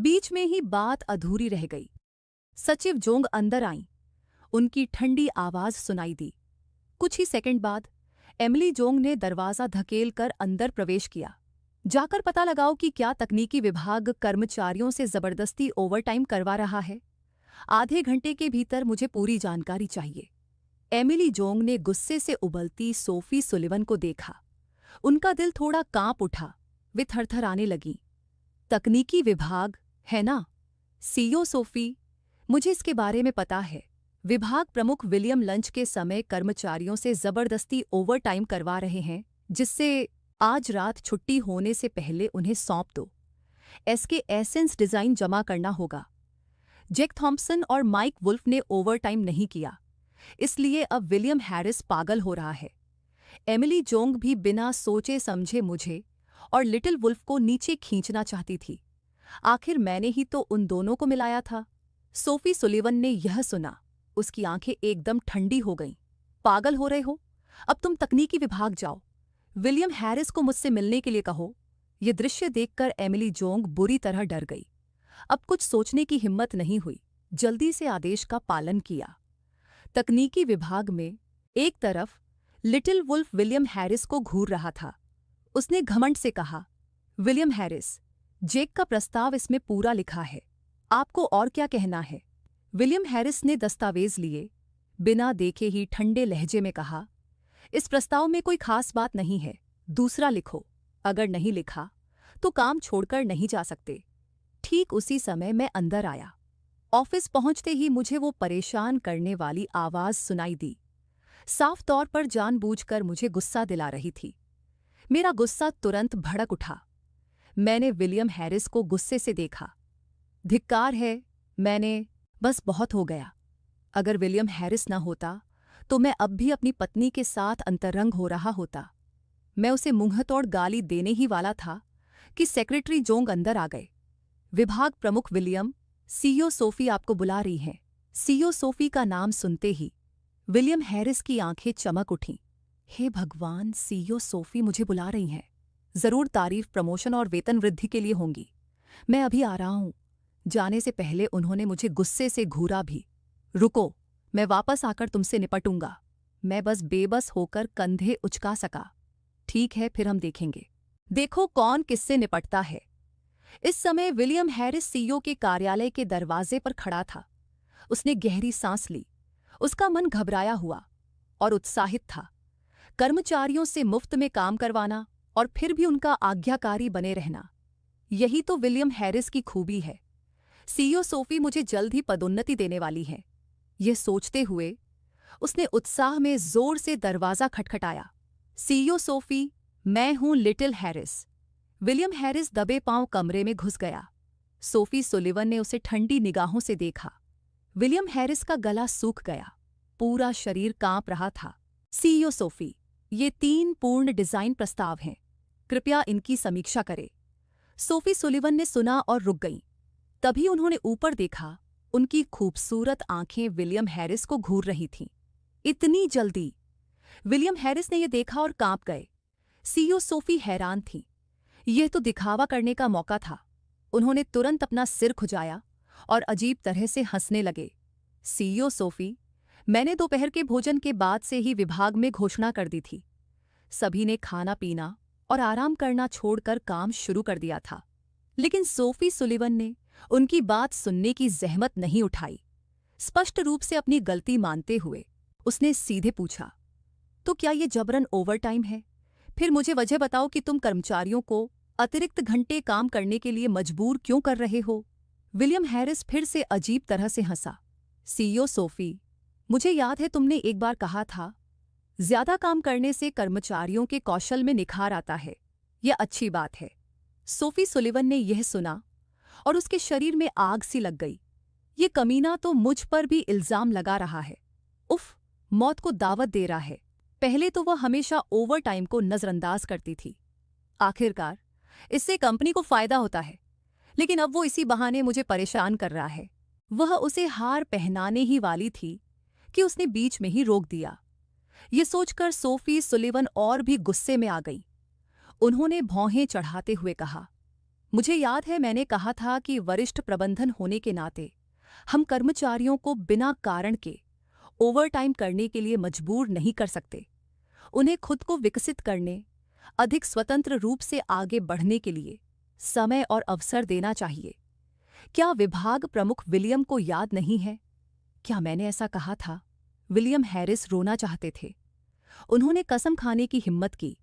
बीच में ही बात अधूरी रह गई। सचिव जोंग अंदर आईं। उनकी ठंडी आवाज सुनाई दी। कुछ ही सेकंड बाद एमिली जोंग ने दरवाजा धकेलकर अंदर प्रवेश किया। जाकर पता लगाओ कि क्या तकनीकी विभाग कर्मचारियों से जबरदस्ती ओवरटाइम करवा रहा है। आधे घंटे के भीतर मुझे पूरी जानकारी चाहिए। एमिली जोंग ने गुस्से से उबलती सोफी सुलिवन को देखा। उनका दिल थोड़ा कांप उठा। वे थरथराने लगीं। तकनीकी विभाग है ना? सीईओ सोफी, मुझे इसके बारे में पता है। विभाग प्रमुख विलियम लंच के समय कर्मचारियों से जबरदस्ती ओवरटाइम करवा रहे हैं, जिससे आज रात छुट्टी होने से पहले उन्हें सौंप दो। एसके एसेंस डिजाइन जमा करना होगा। जैक थॉम्पसन और माइक वुल्फ ने ओवरटाइम नहीं किया, इसलिए अब विलियम हैरिस पागल हो रहा है। एमिली जोंग भी बिना सोचे समझे मुझे और लिटिल वुल्फ को नीचे खींचना चाहती थी। आखिर मैंने ही तो उन दोनों को मिलाया था। सोफी सुलिवन ने यह सुना। उसकी आंखें एकदम ठंडी हो गईं। पागल हो रहे हो? अब तुम तकनीकी विभाग जाओ। विलियम हैरिस को मुझसे मिलने के लिए कहो। यह दृश्य देखकर एमिली जोंग बुरी तरह डर गई। अब कुछ सोचने की हिम्मत नहीं हुई। जल्दी से आदेश का पालन किया। तकनीकी विभाग में एक तरफ लिटिल वुल्फ विलियम हैरिस को घूर रहा था। उसने घमंड से कहा, विलियम हैरिस, जेक का प्रस्ताव इसमें पूरा लिखा है। आपको और क्या कहना है? विलियम हैरिस ने दस्तावेज लिए। बिना देखे ही ठंडे लहजे में कहा, इस प्रस्ताव में कोई खास बात नहीं है। दूसरा लिखो। अगर नहीं लिखा तो काम छोड़कर नहीं जा सकते। ठीक उसी समय मैं अंदर आया। ऑफिस पहुंचते ही मुझे वो परेशान करने वाली आवाज सुनाई दी। साफ तौर पर जानबूझकर मुझे गुस्सा दिला रही थी। मेरा गुस्सा तुरंत भड़क उठा। मैंने विलियम हैरिस को गुस्से से देखा। धिक्कार है, बस बहुत हो गया। अगर विलियम हैरिस न होता तो मैं अब भी अपनी पत्नी के साथ अंतरंग हो रहा होता। मैं उसे मुंहतोड़ गाली देने ही वाला था कि सेक्रेटरी जोंग अंदर आ गए। विभाग प्रमुख विलियम, सीईओ सोफी आपको बुला रही हैं। सीईओ सोफी का नाम सुनते ही विलियम हैरिस की आंखें चमक उठीं। हे भगवान, सीईओ सोफी मुझे बुला रही हैं। जरूर तारीफ, प्रमोशन और वेतन वृद्धि के लिए होंगी। मैं अभी आ रहा हूं। जाने से पहले उन्होंने मुझे गुस्से से घूरा भी। रुको, मैं वापस आकर तुमसे निपटूंगा। मैं बस बेबस होकर कंधे उचका सका। ठीक है, फिर हम देखेंगे। देखो कौन किससे निपटता है। इस समय विलियम हैरिस सीईओ के कार्यालय के दरवाजे पर खड़ा था। उसने गहरी सांस ली। उसका मन घबराया हुआ और उत्साहित था। कर्मचारियों से मुफ्त में काम करवाना और फिर भी उनका आज्ञाकारी बने रहना, यही तो विलियम हैरिस की खूबी है। सीईओ सोफी मुझे जल्द ही पदोन्नति देने वाली है। यह सोचते हुए उसने उत्साह में जोर से दरवाजा खटखटाया। सीईओ सोफी, मैं हूं लिटिल हैरिस। विलियम हैरिस दबे पांव कमरे में घुस गया। सोफी सुलिवन ने उसे ठंडी निगाहों से देखा। विलियम हैरिस का गला सूख गया। पूरा शरीर कांप रहा था। सीईओ सोफी, ये 3 पूर्ण डिजाइन प्रस्ताव हैं। कृपया इनकी समीक्षा करें। सोफी सुलिवन ने सुना और रुक गईं। तभी उन्होंने ऊपर देखा। उनकी खूबसूरत आंखें विलियम हैरिस को घूर रही थीं। इतनी जल्दी? विलियम हैरिस ने यह देखा और कांप गए। सीईओ सोफी हैरान थीं। यह तो दिखावा करने का मौका था। उन्होंने तुरंत अपना सिर खुजाया और अजीब तरह से हंसने लगे। सीईओ सोफी, मैंने दोपहर के भोजन के बाद से ही विभाग में घोषणा कर दी थी। सभी ने खाना पीना और आराम करना छोड़कर काम शुरू कर दिया था। लेकिन सोफी सुलिवन ने उनकी बात सुनने की जहमत नहीं उठाई। स्पष्ट रूप से अपनी गलती मानते हुए उसने सीधे पूछा, तो क्या ये जबरन ओवरटाइम है? फिर मुझे वजह बताओ कि तुम कर्मचारियों को अतिरिक्त घंटे काम करने के लिए मजबूर क्यों कर रहे हो? विलियम हैरिस फिर से अजीब तरह से हंसा। सीईओ सोफी, मुझे याद है तुमने एक बार कहा था, ज्यादा काम करने से कर्मचारियों के कौशल में निखार आता है। यह अच्छी बात है। सोफी सुलिवन ने यह सुना और उसके शरीर में आग सी लग गई। ये कमीना तो मुझ पर भी इल्जाम लगा रहा है। उफ, मौत को दावत दे रहा है। पहले तो वह हमेशा ओवरटाइम को नजरअंदाज करती थी। आखिरकार इससे कंपनी को फायदा होता है, लेकिन अब वो इसी बहाने मुझे परेशान कर रहा है। वह उसे हार पहनाने ही वाली थी कि उसने बीच में ही रोक दिया। ये सोचकर सोफी सुलिवन और भी गुस्से में आ गई। उन्होंने भौहें चढ़ाते हुए कहा, मुझे याद है मैंने कहा था कि वरिष्ठ प्रबंधन होने के नाते हम कर्मचारियों को बिना कारण के ओवरटाइम करने के लिए मजबूर नहीं कर सकते। उन्हें खुद को विकसित करने, अधिक स्वतंत्र रूप से आगे बढ़ने के लिए समय और अवसर देना चाहिए। क्या विभाग प्रमुख विलियम को याद नहीं है? क्या मैंने ऐसा कहा था? विलियम हैरिस रोना चाहते थे। उन्होंने कसम खाने की हिम्मत की।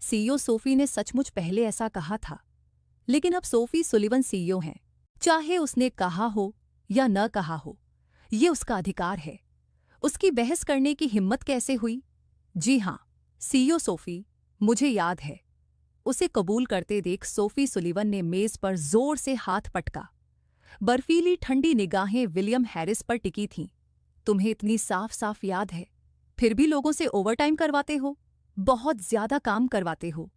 सीईओ सोफी ने सचमुच पहले ऐसा कहा था। लेकिन अब सोफी सुलिवन सीईओ हैं। चाहे उसने कहा हो या न कहा हो, ये उसका अधिकार है। उसकी बहस करने की हिम्मत कैसे हुई? जी हां, सीईओ सोफी, मुझे याद है। उसे कबूल करते देख सोफी सुलिवन ने मेज पर जोर से हाथ पटका। बर्फीली ठंडी निगाहें विलियम हैरिस पर टिकी थीं। तुम्हें इतनी साफ साफ याद है, फिर भी लोगों से ओवरटाइम करवाते हो, बहुत ज्यादा काम करवाते हो।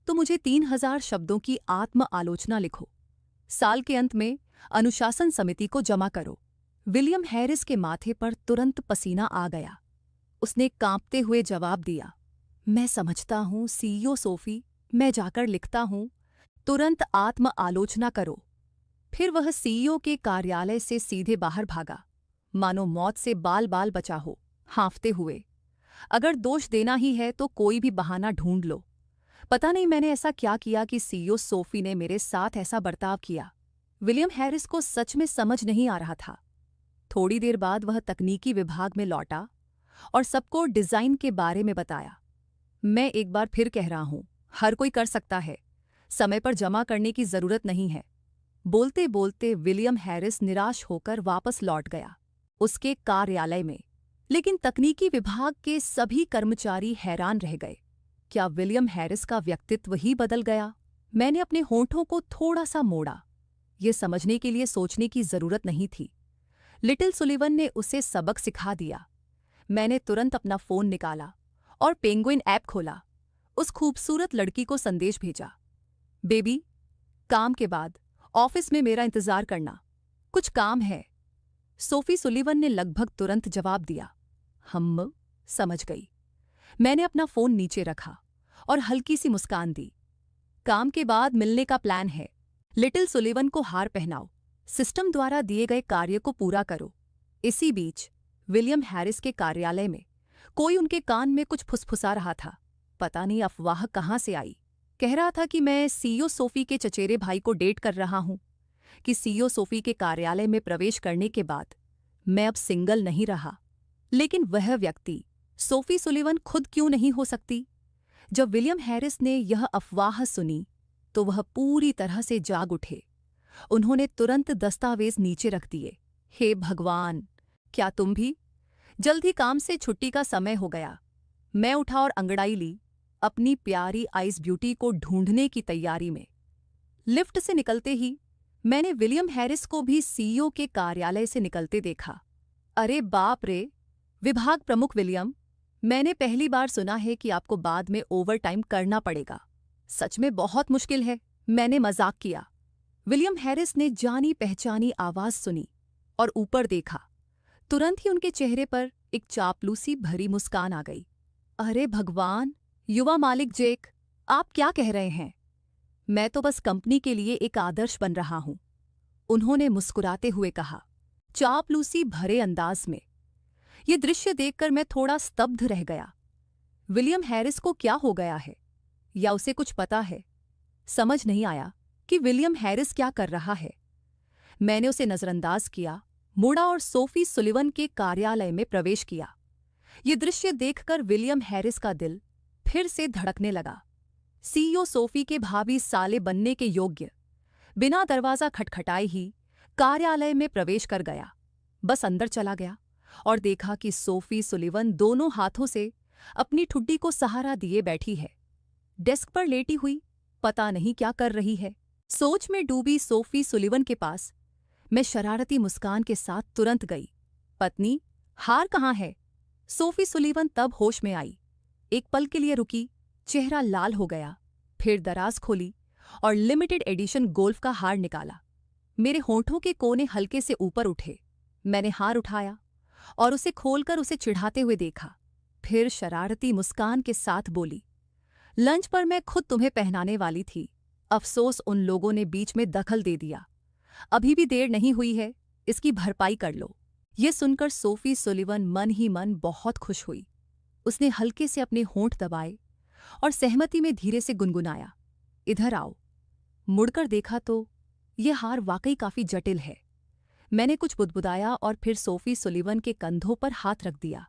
तो मुझे 3000 शब्दों की आत्म आलोचना लिखो। साल के अंत में अनुशासन समिति को जमा करो। विलियम हैरिस के माथे पर तुरंत पसीना आ गया। उसने कांपते हुए जवाब दिया, मैं समझता हूं सीईओ सोफी, मैं जाकर लिखता हूं, तुरंत आत्म आलोचना करो। फिर वह सीईओ के कार्यालय से सीधे बाहर भागा, मानो मौत से बाल बाल बचा हो, हाँफते हुए। अगर दोष देना ही है तो कोई भी बहाना ढूंढ लो। पता नहीं मैंने ऐसा क्या किया कि सीईओ सोफी ने मेरे साथ ऐसा बर्ताव किया। विलियम हैरिस को सच में समझ नहीं आ रहा था। थोड़ी देर बाद वह तकनीकी विभाग में लौटा और सबको डिजाइन के बारे में बताया। मैं एक बार फिर कह रहा हूं, हर कोई कर सकता है, समय पर जमा करने की जरूरत नहीं है। बोलते बोलते विलियम हैरिस निराश होकर वापस लौट गया उसके कार्यालय में। लेकिन तकनीकी विभाग के सभी कर्मचारी हैरान रह गए। क्या विलियम हैरिस का व्यक्तित्व ही बदल गया? मैंने अपने होंठों को थोड़ा सा मोड़ा। यह समझने के लिए सोचने की जरूरत नहीं थी। लिटिल सुलिवन ने उसे सबक सिखा दिया। मैंने तुरंत अपना फोन निकाला और पेंगुइन ऐप खोला। उस खूबसूरत लड़की को संदेश भेजा, बेबी, काम के बाद ऑफिस में मेरा इंतजार करना, कुछ काम है। सोफी सुलिवन ने लगभग तुरंत जवाब दिया, हम समझ गई। मैंने अपना फोन नीचे रखा और हल्की सी मुस्कान दी। काम के बाद मिलने का प्लान है। लिटिल सुलिवन को हार पहनाओ, सिस्टम द्वारा दिए गए कार्य को पूरा करो। इसी बीच विलियम हैरिस के कार्यालय में कोई उनके कान में कुछ फुसफुसा रहा था। पता नहीं अफवाह कहाँ से आई। कह रहा था कि मैं सीईओ सोफी के चचेरे भाई को डेट कर रहा हूं, कि सीईओ सोफी के कार्यालय में प्रवेश करने के बाद मैं अब सिंगल नहीं रहा। लेकिन वह व्यक्ति सोफी सुलिवन खुद क्यों नहीं हो सकती? जब विलियम हैरिस ने यह अफवाह सुनी तो वह पूरी तरह से जाग उठे। उन्होंने तुरंत दस्तावेज नीचे रख दिए। हे भगवान, क्या तुम भी? जल्द ही काम से छुट्टी का समय हो गया। मैं उठा और अंगड़ाई ली, अपनी प्यारी आइस ब्यूटी को ढूंढने की तैयारी में। लिफ्ट से निकलते ही मैंने विलियम हैरिस को भी सीईओ के कार्यालय से निकलते देखा। अरे बाप रे, विभाग प्रमुख विलियम, मैंने पहली बार सुना है कि आपको बाद में ओवरटाइम करना पड़ेगा। सच में बहुत मुश्किल है। मैंने मजाक किया। विलियम हैरिस ने जानी पहचानी आवाज सुनी और ऊपर देखा। तुरंत ही उनके चेहरे पर एक चापलूसी भरी मुस्कान आ गई। अरे भगवान, युवा मालिक जेक, आप क्या कह रहे हैं? मैं तो बस कंपनी के लिए एक आदर्श बन रहा हूं, उन्होंने मुस्कुराते हुए कहा, चापलूसी भरे अंदाज में। ये दृश्य देखकर मैं थोड़ा स्तब्ध रह गया। विलियम हैरिस को क्या हो गया है, या उसे कुछ पता है? समझ नहीं आया कि विलियम हैरिस क्या कर रहा है। मैंने उसे नजरअंदाज किया, मुड़ा और सोफी सुलिवन के कार्यालय में प्रवेश किया। ये दृश्य देखकर विलियम हैरिस का दिल फिर से धड़कने लगा। सीईओ सोफी के भावी साले बनने के योग्य बिना दरवाजा खटखटाए ही कार्यालय में प्रवेश कर गया। बस अंदर चला गया और देखा कि सोफी सुलिवन दोनों हाथों से अपनी ठुड्डी को सहारा दिए बैठी है। डेस्क पर लेटी हुई पता नहीं क्या कर रही है। सोच में डूबी सोफी सुलिवन के पास मैं शरारती मुस्कान के साथ तुरंत गई। पत्नी, हार कहाँ है? सोफी सुलिवन तब होश में आई। एक पल के लिए रुकी, चेहरा लाल हो गया, फिर दराज खोली और लिमिटेड एडिशन गोल्फ का हार निकाला। मेरे होंठों के कोने हल्के से ऊपर उठे। मैंने हार उठाया और उसे खोलकर उसे चिढ़ाते हुए देखा। फिर शरारती मुस्कान के साथ बोली, लंच पर मैं खुद तुम्हें पहनाने वाली थी, अफसोस उन लोगों ने बीच में दखल दे दिया। अभी भी देर नहीं हुई है, इसकी भरपाई कर लो। ये सुनकर सोफी सुलिवन मन ही मन बहुत खुश हुई। उसने हल्के से अपने होंठ दबाए और सहमति में धीरे से गुनगुनाया, इधर आओ। मुड़कर देखा तो ये हार वाकई काफी जटिल है। मैंने कुछ बुदबुदाया और फिर सोफी सुलिवन के कंधों पर हाथ रख दिया।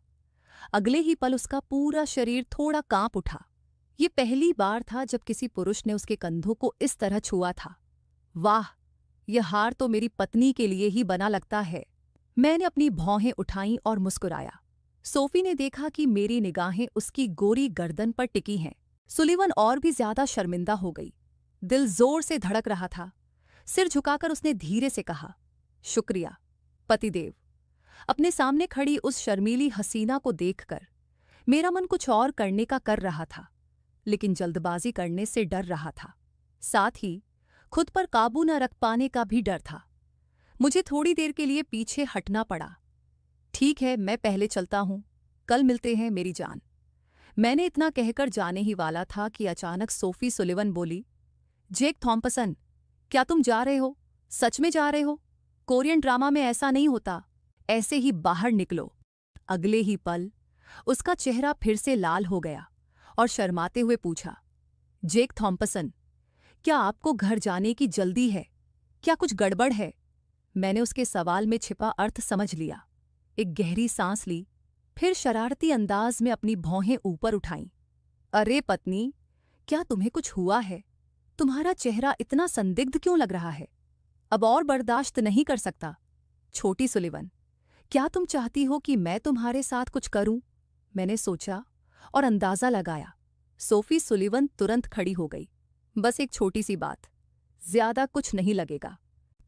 अगले ही पल उसका पूरा शरीर थोड़ा कांप उठा। ये पहली बार था जब किसी पुरुष ने उसके कंधों को इस तरह छुआ था। वाह, यह हार तो मेरी पत्नी के लिए ही बना लगता है। मैंने अपनी भौहें उठाईं और मुस्कुराया। सोफी ने देखा कि मेरी निगाहें उसकी गोरी गर्दन पर टिकी हैं। सुलिवन और भी ज्यादा शर्मिंदा हो गई। दिल जोर से धड़क रहा था। सिर झुकाकर उसने धीरे से कहा, शुक्रिया पतिदेव। अपने सामने खड़ी उस शर्मीली हसीना को देखकर मेरा मन कुछ और करने का कर रहा था, लेकिन जल्दबाजी करने से डर रहा था। साथ ही खुद पर काबू न रख पाने का भी डर था। मुझे थोड़ी देर के लिए पीछे हटना पड़ा। ठीक है, मैं पहले चलता हूं, कल मिलते हैं मेरी जान। मैंने इतना कहकर जाने ही वाला था कि अचानक सोफी सुलिवन बोली, जेक थॉम्पसन, क्या तुम जा रहे हो? सच में जा रहे हो? कोरियन ड्रामा में ऐसा नहीं होता। ऐसे ही बाहर निकलो। अगले ही पल उसका चेहरा फिर से लाल हो गया और शर्माते हुए पूछा, जेक थॉम्पसन, क्या आपको घर जाने की जल्दी है? क्या कुछ गड़बड़ है? मैंने उसके सवाल में छिपा अर्थ समझ लिया। एक गहरी सांस ली, फिर शरारती अंदाज में अपनी भौहें ऊपर उठाईं। अरे पत्नी, क्या तुम्हें कुछ हुआ है? तुम्हारा चेहरा इतना संदिग्ध क्यों लग रहा है? अब और बर्दाश्त नहीं कर सकता। छोटी सुलिवन, क्या तुम चाहती हो कि मैं तुम्हारे साथ कुछ करूं? मैंने सोचा और अंदाजा लगाया। सोफी सुलिवन तुरंत खड़ी हो गई। बस एक छोटी सी बात, ज्यादा कुछ नहीं लगेगा,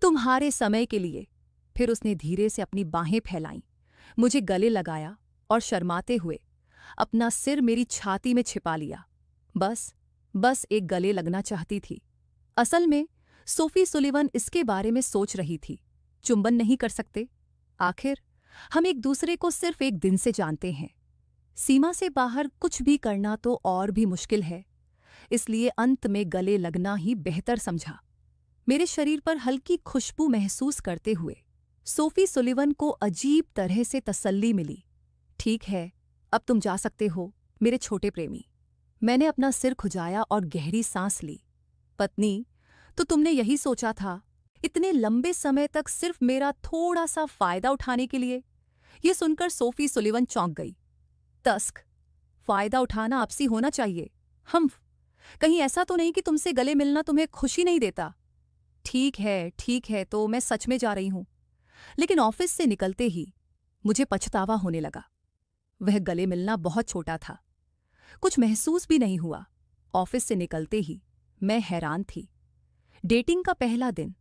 तुम्हारे समय के लिए। फिर उसने धीरे से अपनी बाहें फैलाईं, मुझे गले लगाया और शर्माते हुए अपना सिर मेरी छाती में छिपा लिया। बस एक गले लगना चाहती थी। असल में सोफी सुलिवन इसके बारे में सोच रही थी। चुंबन नहीं कर सकते? आखिर हम एक दूसरे को सिर्फ एक दिन से जानते हैं। सीमा से बाहर कुछ भी करना तो और भी मुश्किल है, इसलिए अंत में गले लगना ही बेहतर समझा। मेरे शरीर पर हल्की खुशबू महसूस करते हुए सोफी सुलिवन को अजीब तरह से तसल्ली मिली। ठीक है, अब तुम जा सकते हो मेरे छोटे प्रेमी। मैंने अपना सिर खुजाया और गहरी सांस ली। पत्नी, तो तुमने यही सोचा था इतने लंबे समय तक सिर्फ मेरा थोड़ा सा फायदा उठाने के लिए? ये सुनकर सोफी सुलिवन चौंक गई। तस्क, फायदा उठाना आपसी होना चाहिए। कहीं ऐसा तो नहीं कि तुमसे गले मिलना तुम्हें खुशी नहीं देता? ठीक है, तो मैं सच में जा रही हूं। लेकिन ऑफिस से निकलते ही मुझे पछतावा होने लगा। वह गले मिलना बहुत छोटा था, कुछ महसूस भी नहीं हुआ। ऑफिस से निकलते ही मैं हैरान थी। डेटिंग का पहला दिन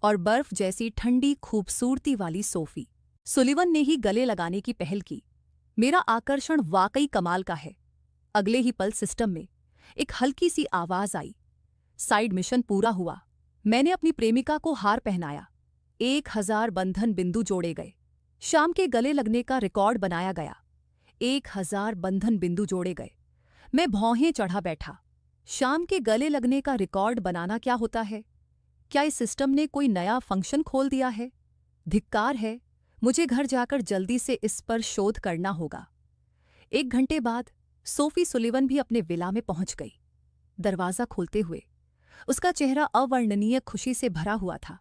और बर्फ जैसी ठंडी खूबसूरती वाली सोफी सुलिवन ने ही गले लगाने की पहल की। मेरा आकर्षण वाकई कमाल का है। अगले ही पल सिस्टम में एक हल्की सी आवाज आई। साइड मिशन पूरा हुआ। मैंने अपनी प्रेमिका को हार पहनाया। 1000 बंधन बिंदु जोड़े गए। शाम के गले लगने का रिकॉर्ड बनाया गया। 1000 बंधन बिंदु जोड़े गए। मैं भौहें चढ़ा बैठा। शाम के गले लगने का रिकॉर्ड बनाना क्या होता है? क्या इस सिस्टम ने कोई नया फंक्शन खोल दिया है? धिक्कार है, मुझे घर जाकर जल्दी से इस पर शोध करना होगा। 1 घंटे बाद सोफी सुलिवन भी अपने विला में पहुंच गई। दरवाजा खोलते हुए उसका चेहरा अवर्णनीय खुशी से भरा हुआ था।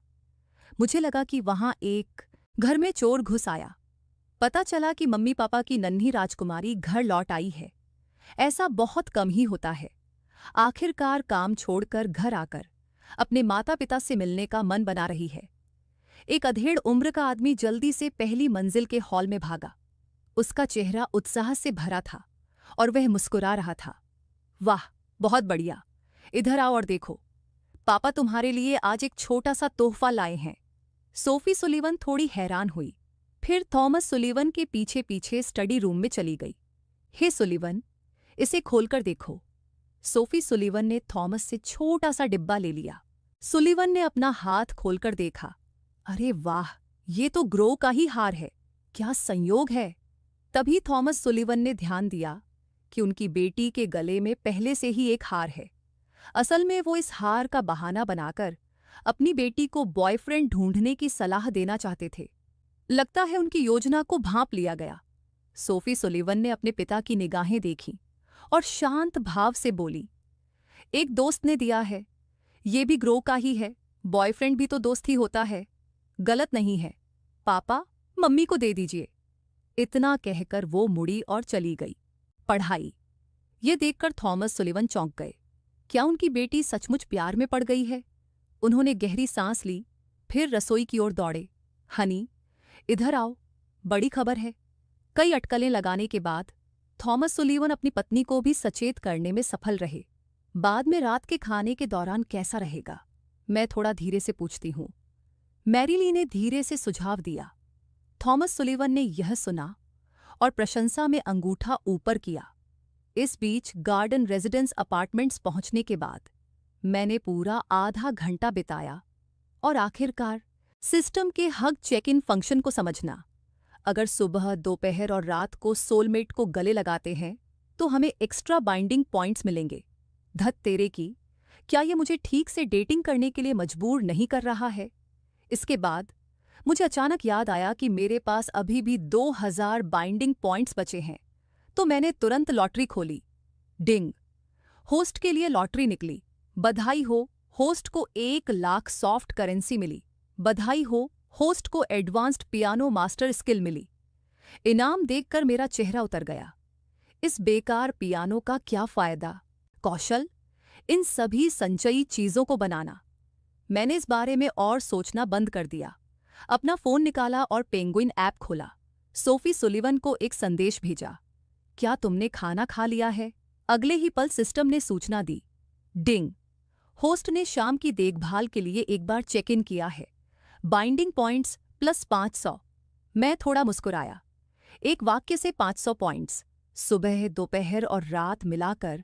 मुझे लगा कि वहां एक घर में चोर घुस आया। पता चला कि मम्मी पापा की नन्ही राजकुमारी घर लौट आई है। ऐसा बहुत कम ही होता है। आखिरकार काम छोड़कर घर आकर अपने माता पिता से मिलने का मन बना रही है। एक अधेड़ उम्र का आदमी जल्दी से पहली मंजिल के हॉल में भागा। उसका चेहरा उत्साह से भरा था और वह मुस्कुरा रहा था। वाह, बहुत बढ़िया, इधर आओ और देखो, पापा तुम्हारे लिए आज एक छोटा सा तोहफा लाए हैं। सोफी सुलिवन थोड़ी हैरान हुई, फिर थॉमस सुलिवन के पीछे पीछे स्टडी रूम में चली गई। हे सुलिवन, इसे खोलकर देखो। सोफी सुलिवन ने थॉमस से छोटा सा डिब्बा ले लिया। सुलिवन ने अपना हाथ खोलकर देखा। अरे वाह, ये तो ग्रो का ही हार है। क्या संयोग है। तभी थॉमस सुलिवन ने ध्यान दिया कि उनकी बेटी के गले में पहले से ही एक हार है। असल में वो इस हार का बहाना बनाकर अपनी बेटी को बॉयफ्रेंड ढूंढने की सलाह देना चाहते थे। लगता है उनकी योजना को भांप लिया गया। सोफी सुलिवन ने अपने पिता की निगाहें देखीं और शांत भाव से बोली, एक दोस्त ने दिया है, ये भी ग्रो का ही है, बॉयफ्रेंड भी तो दोस्त ही होता है, गलत नहीं है। पापा, मम्मी को दे दीजिए। इतना कहकर वो मुड़ी और चली गई। पढ़ाई। ये देखकर थॉमस सुलिवन चौंक गए। क्या उनकी बेटी सचमुच प्यार में पड़ गई है? उन्होंने गहरी सांस ली, फिर रसोई की ओर दौड़े। हनी, इधर आओ, बड़ी खबर है। कई अटकलें लगाने के बाद थॉमस सुलिवन अपनी पत्नी को भी सचेत करने में सफल रहे। बाद में रात के खाने के दौरान कैसा रहेगा, मैं थोड़ा धीरे से पूछती हूँ, मैरीली ने धीरे से सुझाव दिया। थॉमस सुलिवन ने यह सुना और प्रशंसा में अंगूठा ऊपर किया। इस बीच गार्डन रेजिडेंस अपार्टमेंट्स पहुंचने के बाद मैंने पूरा आधा घंटा बिताया और आखिरकार सिस्टम के हग चेक इन फंक्शन को समझना। अगर सुबह, दोपहर और रात को सोलमेट को गले लगाते हैं तो हमें एक्स्ट्रा बाइंडिंग पॉइंट्स मिलेंगे। धत तेरे की, क्या ये मुझे ठीक से डेटिंग करने के लिए मजबूर नहीं कर रहा है? इसके बाद मुझे अचानक याद आया कि मेरे पास अभी भी 2000 बाइंडिंग पॉइंट्स बचे हैं, तो मैंने तुरंत लॉटरी खोली। डिंग! होस्ट के लिए लॉटरी निकली। बधाई हो, होस्ट को 1 लाख सॉफ्ट करेंसी मिली। बधाई हो, होस्ट को एडवांस्ड पियानो मास्टर स्किल मिली। इनाम देखकर मेरा चेहरा उतर गया। इस बेकार पियानो का क्या फायदा? कौशल, इन सभी संचयी चीजों को बनाना। मैंने इस बारे में और सोचना बंद कर दिया। अपना फोन निकाला और पेंगुइन ऐप खोला। सोफी सुलिवन को एक संदेश भेजा, क्या तुमने खाना खा लिया है? अगले ही पल सिस्टम ने सूचना दी। डिंग! होस्ट ने शाम की देखभाल के लिए एक बार चेक इन किया है। Binding points plus 500। मैं थोड़ा मुस्कुराया। एक वाक्य से 500 पॉइंट्स, सुबह, दोपहर और रात मिलाकर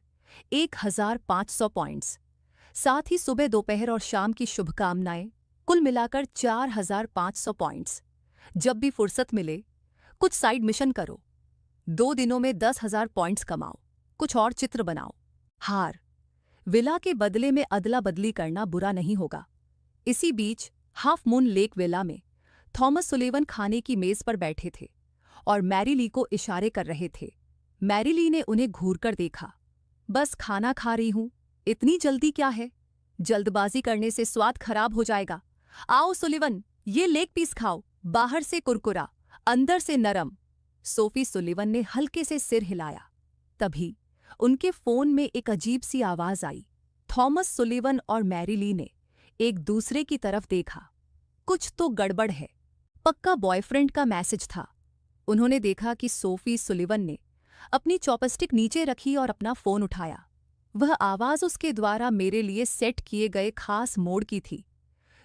1500 पॉइंट्स, साथ ही सुबह, दोपहर और शाम की शुभकामनाएं, कुल मिलाकर 4500 पॉइंट्स। जब भी फुर्सत मिले कुछ साइड मिशन करो। 2 दिनों में 10,000 पॉइंट्स कमाओ। कुछ और चित्र बनाओ। हार, विला के बदले में अदला बदली करना बुरा नहीं होगा। इसी बीच हाफ मून लेक विला में थॉमस सुलिवन खाने की मेज पर बैठे थे और मैरीली को इशारे कर रहे थे। मैरीली ने उन्हें घूरकर देखा। बस खाना खा रही हूं, इतनी जल्दी क्या है? जल्दबाजी करने से स्वाद खराब हो जाएगा। आओ सुलिवन, ये लेग पीस खाओ, बाहर से कुरकुरा, अंदर से नरम। सोफी सुलिवन ने हल्के से सिर हिलाया। तभी उनके फोन में एक अजीब सी आवाज आई। थॉमस सुलिवन और मैरीली ने एक दूसरे की तरफ देखा। कुछ तो गड़बड़ है। पक्का बॉयफ्रेंड का मैसेज था। उन्होंने देखा कि सोफी सुलिवन ने अपनी चॉपस्टिक नीचे रखी और अपना फोन उठाया। वह आवाज उसके द्वारा मेरे लिए सेट किए गए खास मोड की थी,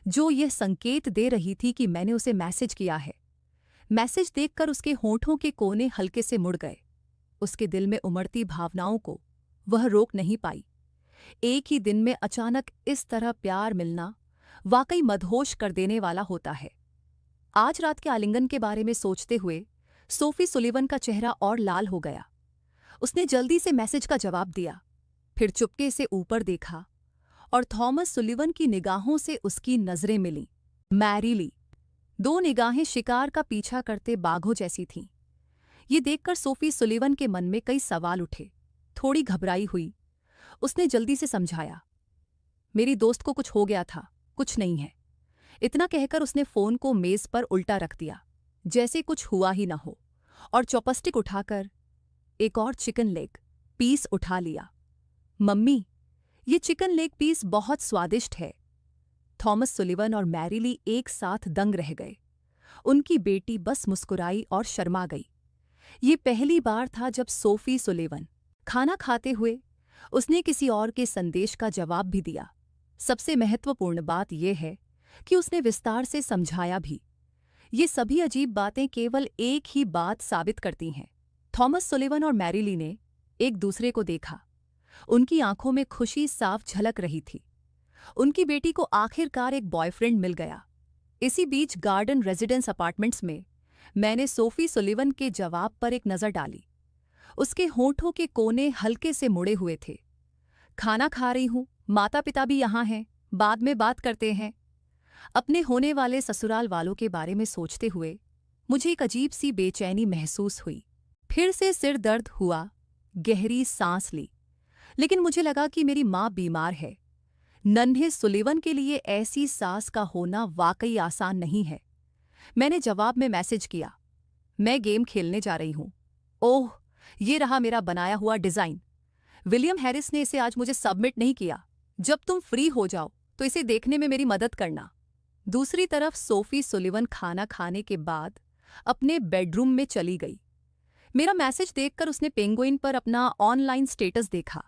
जो यह संकेत दे रही थी कि मैंने उसे मैसेज किया है। मैसेज देखकर उसके होंठों के कोने हल्के से मुड़ गए। उसके दिल में उमड़ती भावनाओं को वह रोक नहीं पाई। एक ही दिन में अचानक इस तरह प्यार मिलना वाकई मदहोश कर देने वाला होता है। आज रात के आलिंगन के बारे में सोचते हुए सोफी सुलिवन का चेहरा और लाल हो गया। उसने जल्दी से मैसेज का जवाब दिया, फिर चुपके से ऊपर देखा और थॉमस सुलिवन की निगाहों से उसकी नजरें मिलीं। मैरीली! 2 निगाहें शिकार का पीछा करते बाघों जैसी थीं। ये देखकर सोफी सुलिवन के मन में कई सवाल उठे। थोड़ी घबराई हुई। उसने जल्दी से समझाया, मेरी दोस्त को कुछ हो गया था, कुछ नहीं है। इतना कहकर उसने फोन को मेज पर उल्टा रख दिया, जैसे कुछ हुआ ही न हो, और चॉपस्टिक उठाकर एक और चिकन लेग पीस उठा लिया। मम्मी, ये चिकन लेग पीस बहुत स्वादिष्ट है। थॉमस सुलिवन और मैरीली एक साथ दंग रह गए। उनकी बेटी बस मुस्कुराई और शर्मा गई। ये पहली बार था जब सोफी सुलिवन खाना खाते हुए उसने किसी और के संदेश का जवाब भी दिया। सबसे महत्वपूर्ण बात यह है कि उसने विस्तार से समझाया भी। ये सभी अजीब बातें केवल एक ही बात साबित करती हैं। थॉमस सुलिवन और मैरीली ने एक दूसरे को देखा। उनकी आंखों में खुशी साफ झलक रही थी। उनकी बेटी को आखिरकार एक बॉयफ्रेंड मिल गया। इसी बीच गार्डन रेजिडेंस अपार्टमेंट्स में मैंने सोफी सुलिवन के जवाब पर एक नज़र डाली। उसके होंठों के कोने हल्के से मुड़े हुए थे। खाना खा रही हूं, माता पिता भी यहाँ हैं, बाद में बात करते हैं। अपने होने वाले ससुराल वालों के बारे में सोचते हुए मुझे एक अजीब सी बेचैनी महसूस हुई। फिर से सिर दर्द हुआ, गहरी सांस ली, लेकिन मुझे लगा कि मेरी माँ बीमार है। नन्हे सुलिवन के लिए ऐसी सास का होना वाकई आसान नहीं है। मैंने जवाब में मैसेज किया, मैं गेम खेलने जा रही हूँ। ओह, ये रहा मेरा बनाया हुआ डिज़ाइन। विलियम हैरिस ने इसे आज मुझे सबमिट नहीं किया। जब तुम फ्री हो जाओ तो इसे देखने में मेरी मदद करना। दूसरी तरफ सोफी सुलिवन खाना खाने के बाद अपने बेडरूम में चली गई। मेरा मैसेज देखकर उसने पेंगुइन पर अपना ऑनलाइन स्टेटस देखा।